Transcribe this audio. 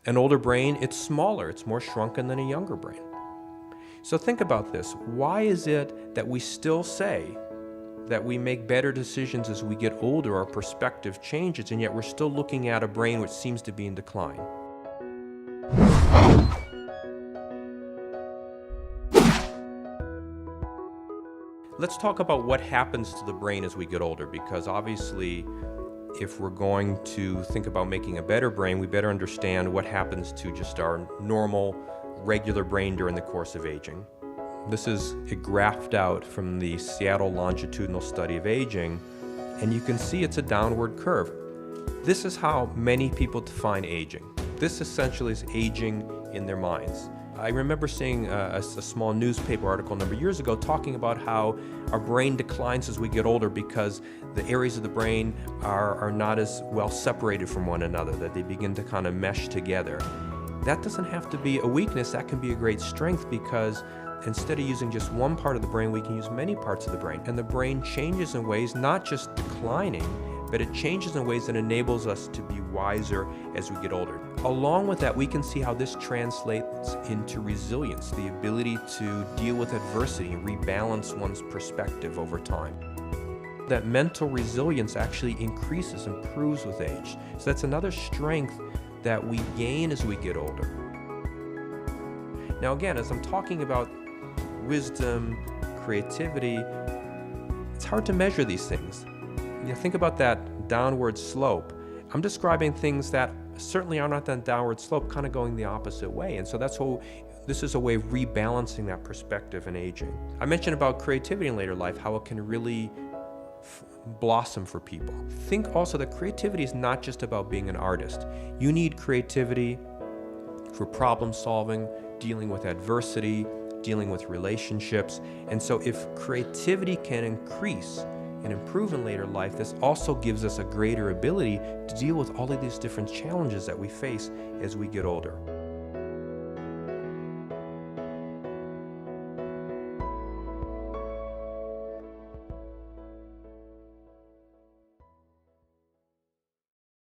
An older brain, it's smaller, it's more shrunken than a younger brain. So think about this. Why is it that we still say that we make better decisions as we get older, our perspective changes, and yet we're still looking at a brain which seems to be in decline? Let's talk about what happens to the brain as we get older, because obviously if we're going to think about making a better brain, we better understand what happens to just our normal, regular brain during the course of aging. This is graphed out from the Seattle longitudinal study of aging, and you can see it's a downward curve. This is how many people define aging. This essentially is aging in their minds. I remember seeing a small newspaper article a number of years ago talking about how our brain declines as we get older because the areas of the brain are not as well separated from one another, that they begin to kind of mesh together. That doesn't have to be a weakness, that can be a great strength, because instead of using just one part of the brain, we can use many parts of the brain. And the brain changes in ways not just declining, but it changes in ways that enables us to be wiser as we get older. Along with that, we can see how this translates into resilience, the ability to deal with adversity and rebalance one's perspective over time. That mental resilience actually increases, improves with age. So that's another strength that we gain as we get older. Now again, as I'm talking about wisdom, creativity, it's hard to measure these things. You think about that downward slope. I'm describing things that certainly are not that downward slope, kind of going the opposite way. And so this is a way of rebalancing that perspective in aging. I mentioned about creativity in later life, how it can really blossom for people. Think also that creativity is not just about being an artist. You need creativity for problem solving, dealing with adversity, dealing with relationships. And so if creativity can increase and improve in later life, this also gives us a greater ability to deal with all of these different challenges that we face as we get older.